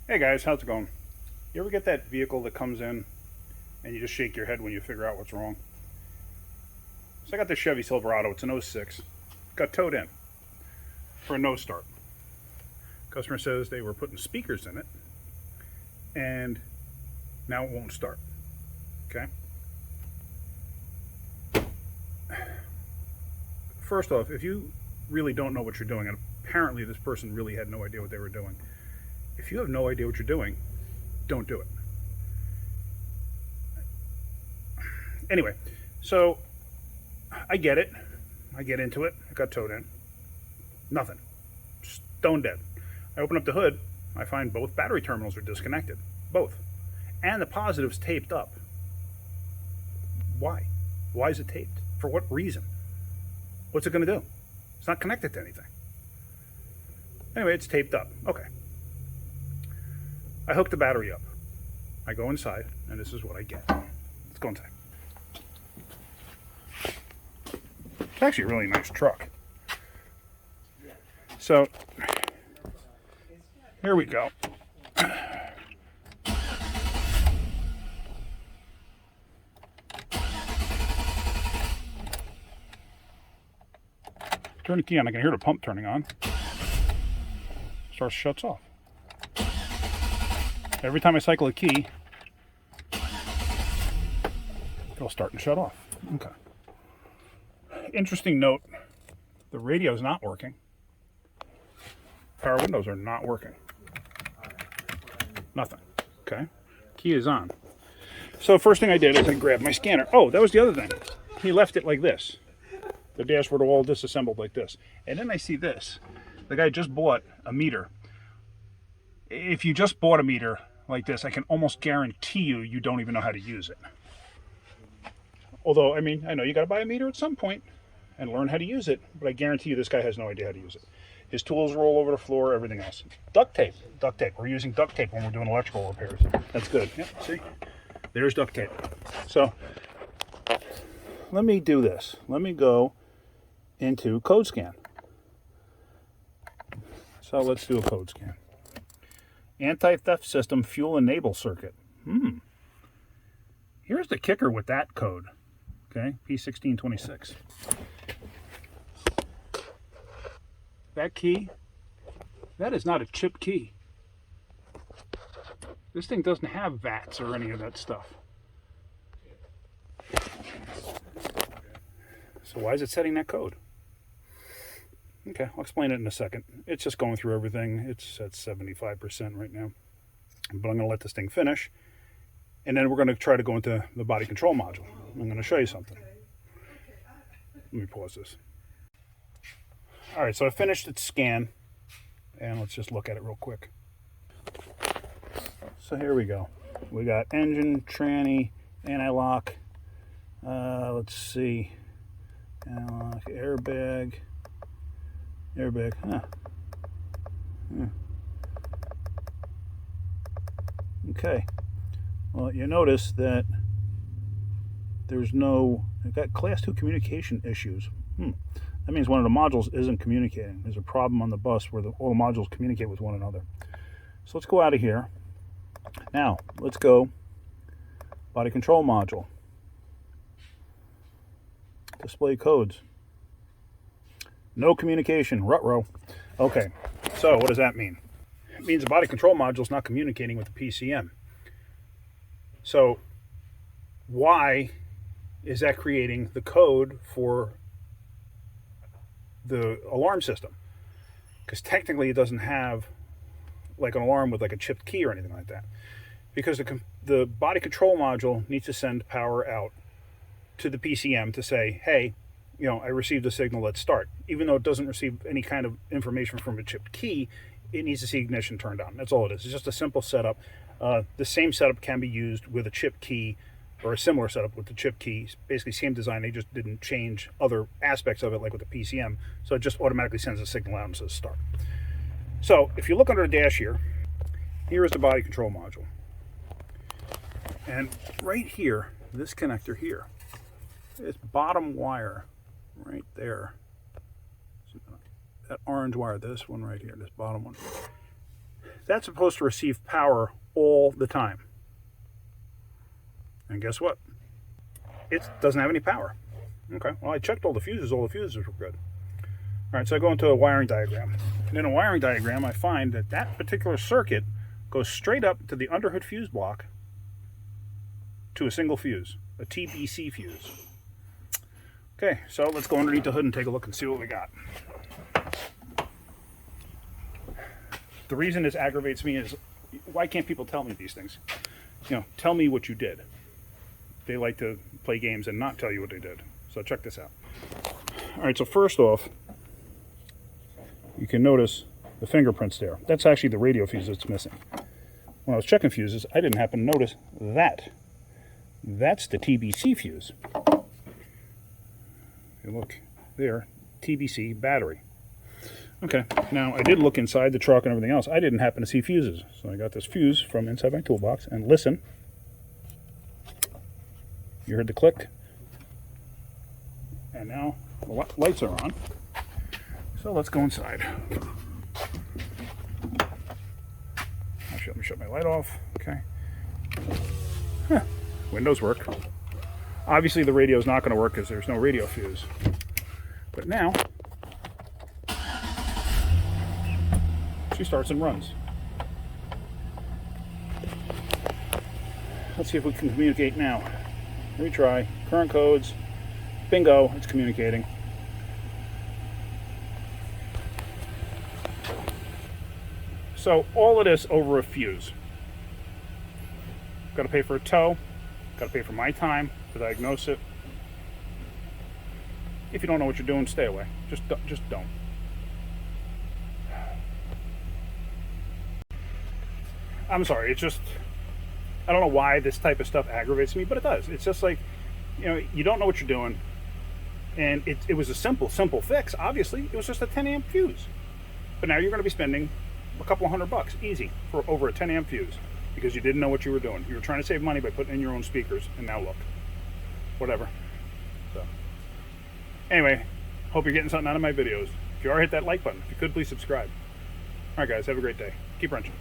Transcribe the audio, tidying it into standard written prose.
Hey guys, how's it going? You ever get that vehicle that comes in and you just shake your head when you figure out what's wrong? So I got this Chevy Silverado, it's an '06. Got towed in for a no start. Customer says they were putting speakers in it and now it won't start. Okay? First off, if you really don't know what you're doing, and apparently this person really had no idea what they were doing, if you have no idea what you're doing, don't do it. Anyway, so I get it. I get into it. I got towed in. Nothing. Stone dead. I open up the hood. I find both battery terminals are disconnected. Both. And the positive's taped up. Why? Why is it taped? For what reason? What's it going to do? It's not connected to anything. Anyway, it's taped up. Okay. I hook the battery up. I go inside, and this is what I get. Let's go inside. It's actually a really nice truck. So, here we go. Turn the key on, I can hear the pump turning on. Starts, shuts off. Every time I cycle a key, it'll start and shut off. Okay. Interesting note, the radio's not working. Power windows are not working. Nothing. Okay. Key is on. So first thing I did is I grabbed my scanner. Oh, that was the other thing. He left it like this. The dashboard all disassembled like this. And then I see this. The guy just bought a meter. If you just bought a meter like this, I can almost guarantee you don't even know how to use it. Although, I mean, I know you got to buy a meter at some point and learn how to use it, but I guarantee you this guy has no idea how to use it. His tools are all over the floor, everything else. Duct tape. Duct tape. We're using duct tape when we're doing electrical repairs. That's good. Yep, see? There's duct tape. So, let me do this. Let me go into code scan. So let's do a code scan. Anti-theft system fuel enable circuit. Here's the kicker with that code. Okay, P1626. That key, that is not a chip key. This thing doesn't have VATs or any of that stuff. So why is it setting that code? Okay, I'll explain it in a second. It's just going through everything. It's at 75% right now. But I'm going to let this thing finish. And then we're going to try to go into the body control module. I'm going to show you something. Let me pause this. All right, so I finished its scan. And let's just look at it real quick. So here we go. We got engine, tranny, anti-lock. Let's see. Anti-lock, airbag. Airbag, Okay. Well, you notice that there's no, I've got class 2 communication issues. That means one of the modules isn't communicating. There's a problem on the bus where all the modules communicate with one another. So let's go out of here. Now, let's go body control module. Display codes. No communication, ruh-roh. Okay, so what does that mean? It means the body control module is not communicating with the PCM. So why is that creating the code for the alarm system? Because technically it doesn't have like an alarm with like a chipped key or anything like that. Because the body control module needs to send power out to the PCM to say, hey, I received a signal, let's start. Even though it doesn't receive any kind of information from a chipped key, it needs to see ignition turned on. That's all it is. It's just a simple setup. The same setup can be used with a chip key, or a similar setup with the chip key. Basically same design, they just didn't change other aspects of it like with the PCM. So it just automatically sends a signal out and says start. So if you look under the dash here is the body control module. And right here, this connector here, this bottom wire right there, that orange wire, this one right here, this bottom one, that's supposed to receive power all the time. And guess what? It doesn't have any power. Okay, well, I checked all the fuses were good. All right, so I go into a wiring diagram. And in a wiring diagram, I find that that particular circuit goes straight up to the underhood fuse block to a single fuse, a TBC fuse. Okay, so let's go underneath the hood and take a look and see what we got. The reason this aggravates me is, why can't people tell me these things? Tell me what you did. They like to play games and not tell you what they did. So check this out. All right, so first off, you can notice the fingerprints there. That's actually the radio fuse that's missing. When I was checking fuses, I didn't happen to notice that. That's the TBC fuse. You look there, TBC battery. Okay, now I did look inside the truck and everything else. I didn't happen to see fuses. So I got this fuse from inside my toolbox, and listen. You heard the click. And now the lights are on. So let's go inside. Actually, let me shut my light off. Okay. Huh. Windows work. Obviously, the radio is not going to work because there's no radio fuse. But now, she starts and runs. Let's see if we can communicate now. Retry. Current codes. Bingo, it's communicating. So all of this over a fuse. Got to pay for a tow. Got to pay for my time to diagnose it. If you don't know what you're doing, stay away. Just don't. I'm sorry. It's just, I don't know why this type of stuff aggravates me, but it does. It's just like, you don't know what you're doing. And it was a simple fix, obviously. It was just a 10 amp fuse. But now you're going to be spending a couple $100 easy for over a 10 amp fuse because you didn't know what you were doing. You were trying to save money by putting in your own speakers, and now look. Whatever. So, anyway, hope you're getting something out of my videos. If you are, hit that like button. If you could, please subscribe. All right, guys, have a great day. Keep wrenching.